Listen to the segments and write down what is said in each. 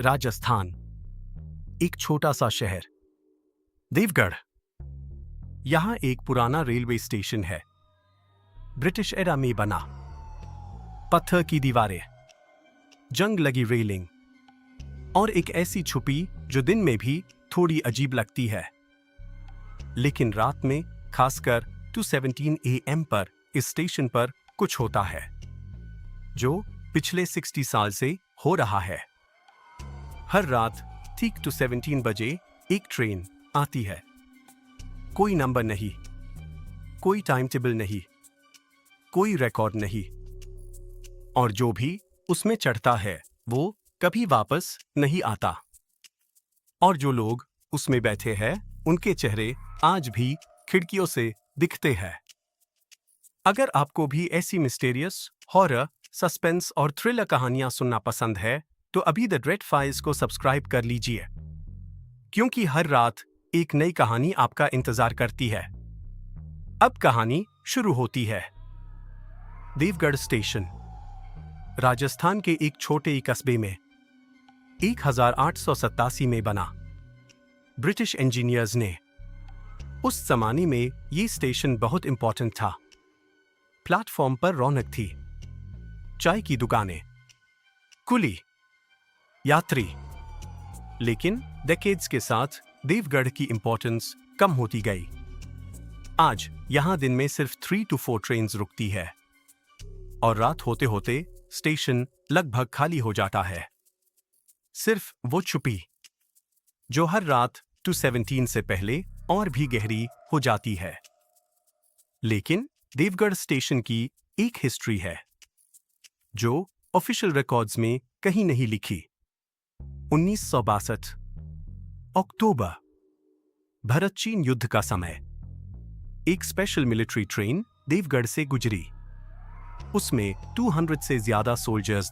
राजस्थान, एक छोटा सा शहर देवगढ़। यहां एक पुराना रेलवे स्टेशन है, ब्रिटिश एरा में बना। पत्थर की दीवारें, जंग लगी रेलिंग और एक ऐसी छुपी जो दिन में भी थोड़ी अजीब लगती है, लेकिन रात में खासकर 2:17 AM पर इस स्टेशन पर कुछ होता है जो पिछले 60 साल से हो रहा है। हर रात ठीक 2:17 बजे एक ट्रेन आती है। कोई नंबर नहीं, कोई टाइम टेबल नहीं, कोई रिकॉर्ड नहीं, और जो भी उसमें चढ़ता है वो कभी वापस नहीं आता। और जो लोग उसमें बैठे हैं उनके चेहरे आज भी खिड़कियों से दिखते हैं। अगर आपको भी ऐसी मिस्टीरियस, हॉरर, सस्पेंस और थ्रिलर कहानियां सुनना पसंद है तो अभी द ड्रेड फाइल्स को सब्सक्राइब कर लीजिए, क्योंकि हर रात एक नई कहानी आपका इंतजार करती है। अब कहानी शुरू होती है। देवगढ़ स्टेशन, राजस्थान के एक छोटे कस्बे में 1887 में बना। ब्रिटिश इंजीनियर्स ने। उस जमाने में ये स्टेशन बहुत इंपॉर्टेंट था। प्लेटफॉर्म पर रौनक थी, चाय की दुकानें, कुली, यात्री। लेकिन डेकेड्स के साथ देवगढ़ की इंपॉर्टेंस कम होती गई। आज यहां दिन में सिर्फ 3 to 4 ट्रेन्स रुकती है और रात होते होते स्टेशन लगभग खाली हो जाता है। सिर्फ वो चुप्पी जो हर रात 2:17 से पहले और भी गहरी हो जाती है। लेकिन देवगढ़ स्टेशन की एक हिस्ट्री है जो ऑफिशियल रिकॉर्ड्स में कहीं नहीं लिखी। 1962 अक्टूबर, भारत चीन युद्ध का समय। एक स्पेशल मिलिट्री ट्रेन देवगढ़ से गुजरी। उसमें 200 से ज्यादा सोल्जर्स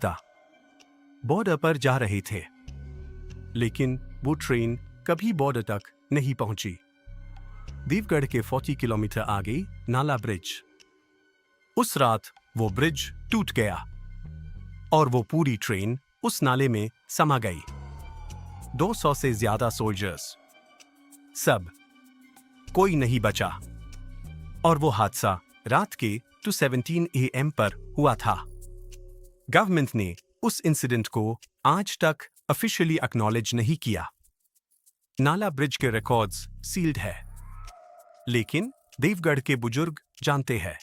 बॉर्डर पर जा रहे थे, लेकिन वो ट्रेन कभी बॉर्डर तक नहीं पहुंची। देवगढ़ के 40 किलोमीटर आगे नाला ब्रिज। उस रात वो ब्रिज टूट गया और वो पूरी ट्रेन उस नाले में समा गई। 200 से ज्यादा सोल्जर्स, सब, कोई नहीं बचा। और वो हादसा रात के 2:17 AM पर हुआ था। गवर्नमेंट ने उस इंसिडेंट को आज तक ऑफिशियली एक्नॉलेज नहीं किया। नाला ब्रिज के रिकॉर्ड्स सील्ड है, लेकिन देवगढ़ के बुजुर्ग जानते हैं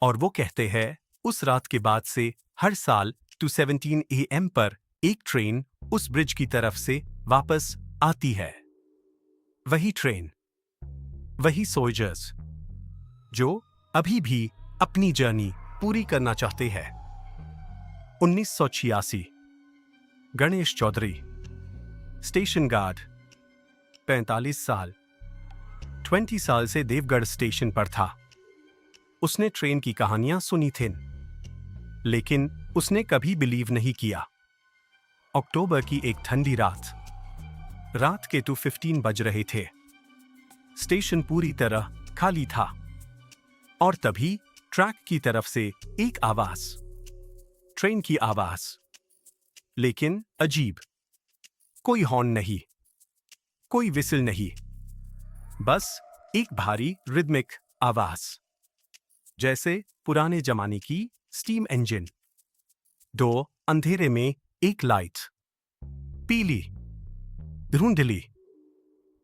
और वो कहते हैं उस रात के बाद से हर साल 2:17 AM पर एक ट्रेन उस ब्रिज की तरफ से वापस आती है। वही ट्रेन, वही सोल्जर्स जो अभी भी अपनी जर्नी पूरी करना चाहते हैं। 1986, गणेश चौधरी, स्टेशन गार्ड, 45 साल, 20 साल से देवगढ़ स्टेशन पर था। उसने ट्रेन की कहानियां सुनी थीं, लेकिन उसने कभी बिलीव नहीं किया। अक्टूबर की एक ठंडी रात के 2:15 बज रहे थे। स्टेशन पूरी तरह खाली था और तभी ट्रैक की तरफ से एक आवाज, ट्रेन की आवाज, लेकिन अजीब। कोई हॉर्न नहीं, कोई विसिल नहीं, बस एक भारी रिदमिक आवाज, जैसे पुराने जमाने की स्टीम इंजन। 2 अंधेरे में एक लाइट, पीली, धुंधली,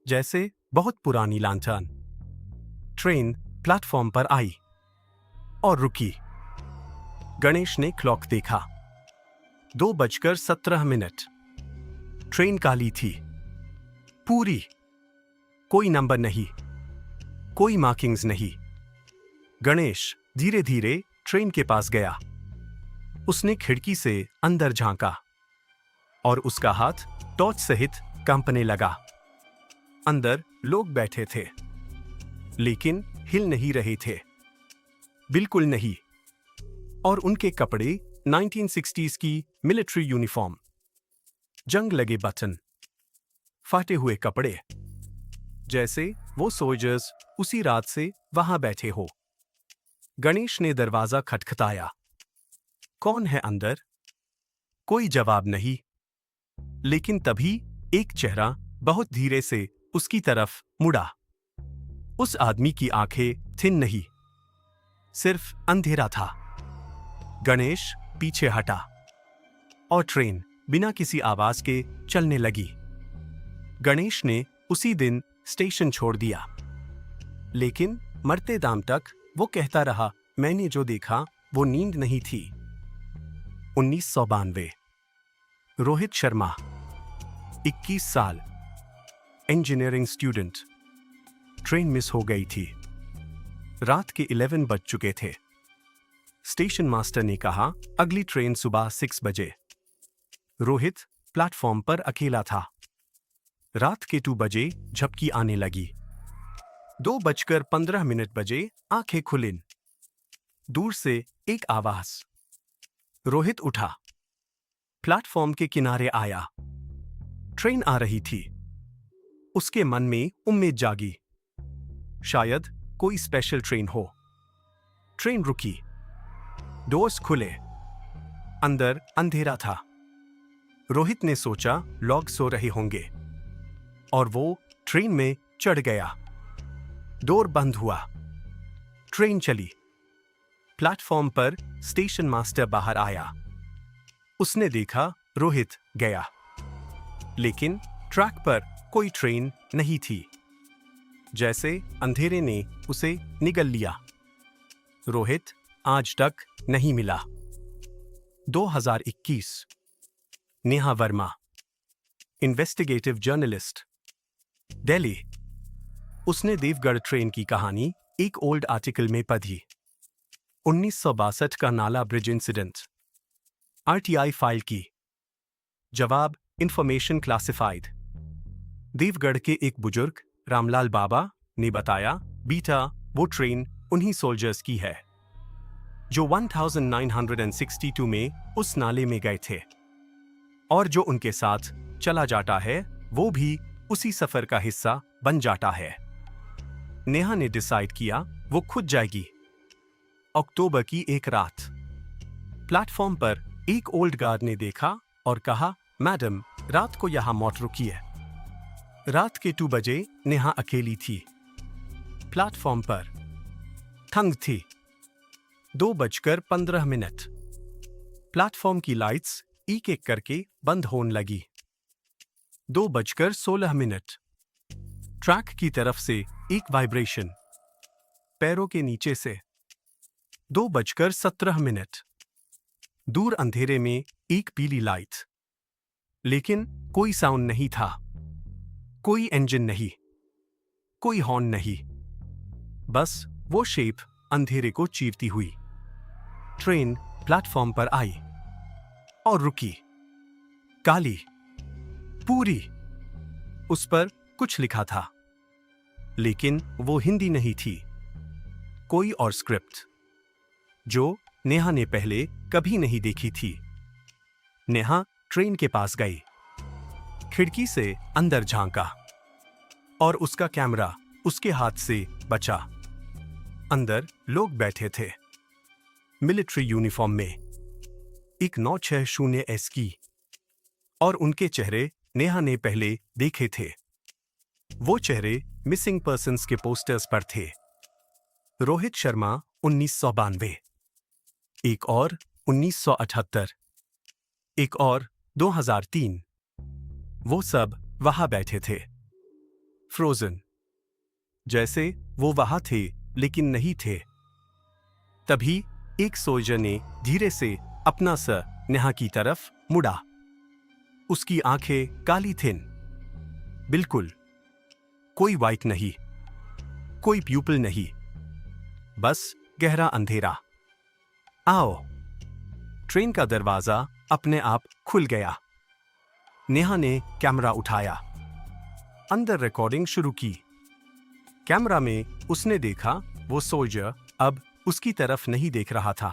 जैसे बहुत पुरानी लैंटर्न। ट्रेन प्लेटफॉर्म पर आई और रुकी। गणेश ने क्लॉक देखा, 2:17। ट्रेन काली थी, पूरी, कोई नंबर नहीं, कोई मार्किंग्स नहीं। गणेश धीरे धीरे ट्रेन के पास गया। उसने खिड़की से अंदर झांका और उसका हाथ टॉर्च सहित कंपने लगा। अंदर लोग बैठे थे, लेकिन हिल नहीं रहे थे, बिल्कुल नहीं। और उनके कपड़े 1960s की मिलिट्री यूनिफॉर्म, जंग लगे बटन, फाटे हुए कपड़े, जैसे वो सोल्जर्स उसी रात से वहां बैठे हो। गणेश ने दरवाजा खटखटाया। कौन है अंदर? कोई जवाब नहीं। लेकिन तभी एक चेहरा बहुत धीरे से उसकी तरफ मुड़ा। उस आदमी की आंखें थिन नहीं, सिर्फ अंधेरा था। गणेश पीछे हटा और ट्रेन बिना किसी आवाज के चलने लगी। गणेश ने उसी दिन स्टेशन छोड़ दिया, लेकिन मरते दम तक वो कहता रहा, मैंने जो देखा वो नींद नहीं थी। 1992। रोहित शर्मा, 21 साल, इंजीनियरिंग स्टूडेंट। ट्रेन मिस हो गई थी। रात के 11 बज चुके थे। स्टेशन मास्टर ने कहा, अगली ट्रेन सुबह 6 बजे। रोहित प्लेटफॉर्म पर अकेला था। रात के 2 बजे झपकी आने लगी। 2:15 बजे आंखें खुलीं। दूर से एक आवाज। रोहित उठा, प्लेटफॉर्म के किनारे आया। ट्रेन आ रही थी। उसके मन में उम्मीद जागी, शायद कोई स्पेशल ट्रेन हो। ट्रेन रुकी, डोर्स खुले, अंदर अंधेरा था। रोहित ने सोचा लोग सो रहे होंगे, और वो ट्रेन में चढ़ गया। डोर बंद हुआ। ट्रेन चली। प्लेटफॉर्म पर स्टेशन मास्टर बाहर आया। उसने देखा रोहित गया, लेकिन ट्रैक पर कोई ट्रेन नहीं थी। जैसे अंधेरे ने उसे निगल लिया। रोहित आज तक नहीं मिला। 2021। Neha Verma, investigative journalist, Delhi. उसने देवगढ़ ट्रेन की कहानी एक ओल्ड आर्टिकल में पढ़ी। 1962 का नाला ब्रिज इंसिडेंट। आरटीआई फाइल की। जवाब, इंफॉर्मेशन क्लासिफाइड। देवगढ़ के एक बुजुर्ग रामलाल बाबा ने बताया, बीटा वो ट्रेन उन्हीं सोल्जर्स की है जो 1962 में उस नाले में गए थे, और जो उनके साथ चला जाता है वो भी उसी सफर का हिस्सा बन जाता है। नेहा ने डिसाइड किया वो खुद जाएगी। अक्टूबर की एक रात। प्लेटफॉर्म पर एक ओल्ड गार्ड ने देखा और कहा, मैडम रात को यहां मत रुकिए। रात के 2 बजे नेहा अकेली थी। प्लेटफॉर्म पर ठंड थी। 2:15। प्लेटफॉर्म की लाइट्स एक एक करके बंद होने लगी। 2:16। ट्रैक की तरफ से एक वाइब्रेशन, पैरों के नीचे से। 2:17। दूर अंधेरे में एक पीली लाइट, लेकिन कोई साउंड नहीं था। कोई इंजन नहीं, कोई हॉर्न नहीं, बस वो शेप अंधेरे को चीरती हुई। ट्रेन प्लेटफॉर्म पर आई और रुकी। काली, पूरी। उस पर कुछ लिखा था, लेकिन वो हिंदी नहीं थी। कोई और स्क्रिप्ट जो नेहा ने पहले कभी नहीं देखी थी। नेहा ट्रेन के पास गई, खिड़की से अंदर झांका, और उसका कैमरा उसके हाथ से बचा। अंदर लोग बैठे थे, मिलिट्री यूनिफॉर्म में। एक 960 एस की, और उनके चेहरे नेहा ने पहले देखे थे। वो चेहरे मिसिंग पर्सन्स के पोस्टर्स पर थे। रोहित शर्मा 1992, एक और 1978, एक और 2003। वो सब वहां बैठे थे, फ्रोजन, जैसे वो वहां थे लेकिन नहीं थे। तभी एक सोल्जर ने धीरे से अपना सर नेहा की तरफ मुड़ा। उसकी आंखें काली थीं, बिल्कुल। कोई वाइट नहीं, कोई प्यूपिल नहीं, बस गहरा अंधेरा। आओ। ट्रेन का दरवाजा अपने आप खुल गया। नेहा ने कैमरा उठाया, अंदर रिकॉर्डिंग शुरू की। कैमरा में उसने देखा वो सोल्जर अब उसकी तरफ नहीं देख रहा था,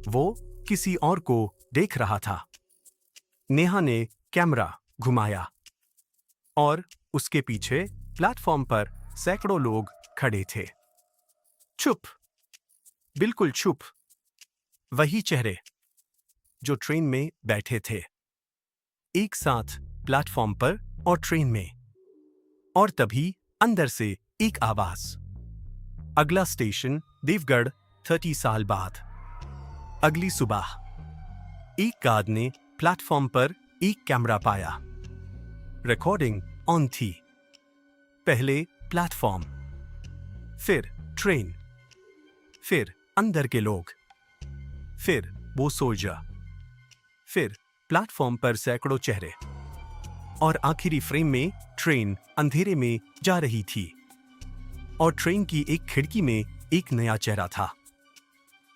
वो किसी और को देख रहा था। नेहा ने कैमरा घुमाया, और उसके पीछे प्लेटफॉर्म पर सैकड़ों लोग खड़े थे। चुप, बिल्कुल चुप। वही चेहरे जो ट्रेन में बैठे थे। एक साथ प्लेटफॉर्म पर और ट्रेन में। और तभी अंदर से एक आवाज, अगला स्टेशन देवगढ़ 30 साल बाद। अगली सुबह एक गार्ड ने प्लेटफॉर्म पर एक कैमरा पाया। रिकॉर्डिंग ऑन थी। पहले प्लेटफॉर्म, फिर ट्रेन, फिर अंदर के लोग, फिर वो सोल्जर, फिर प्लेटफॉर्म पर सैकड़ों चेहरे, और आखिरी फ्रेम में ट्रेन अंधेरे में जा रही थी। और ट्रेन की एक खिड़की में एक नया चेहरा था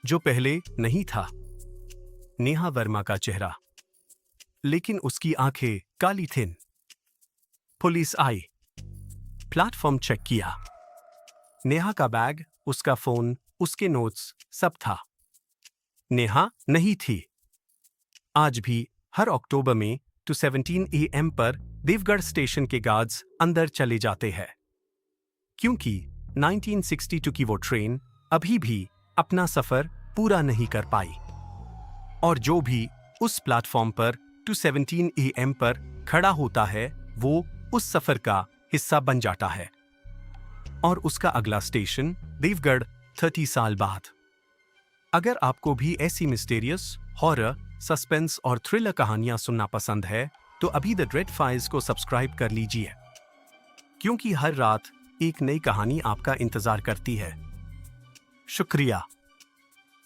जो पहले नहीं था। नेहा वर्मा का चेहरा, लेकिन उसकी आंखें काली थीं। पुलिस आई, प्लेटफॉर्म चेक किया। नेहा का बैग, उसका फोन, उसके नोट्स, सब था। नेहा नहीं थी। आज भी हर अक्टूबर में 2:17 AM पर देवगढ़ स्टेशन के गार्ड्स अंदर चले जाते हैं, क्योंकि 1962 की वो ट्रेन अभी भी अपना सफर पूरा नहीं कर पाई। और जो भी उस प्लेटफॉर्म पर 2:17 AM पर खड़ा होता है वो उस सफर का हिस्सा बन जाता है। और उसका अगला स्टेशन देवगढ़ 30 साल बाद। अगर आपको भी ऐसी मिस्टीरियस, हॉरर, सस्पेंस और थ्रिलर कहानियां सुनना पसंद है तो अभी द ड्रेड फाइल्स को सब्सक्राइब कर लीजिए, क्योंकि हर रात एक नई कहानी आपका इंतजार करती है। शुक्रिया।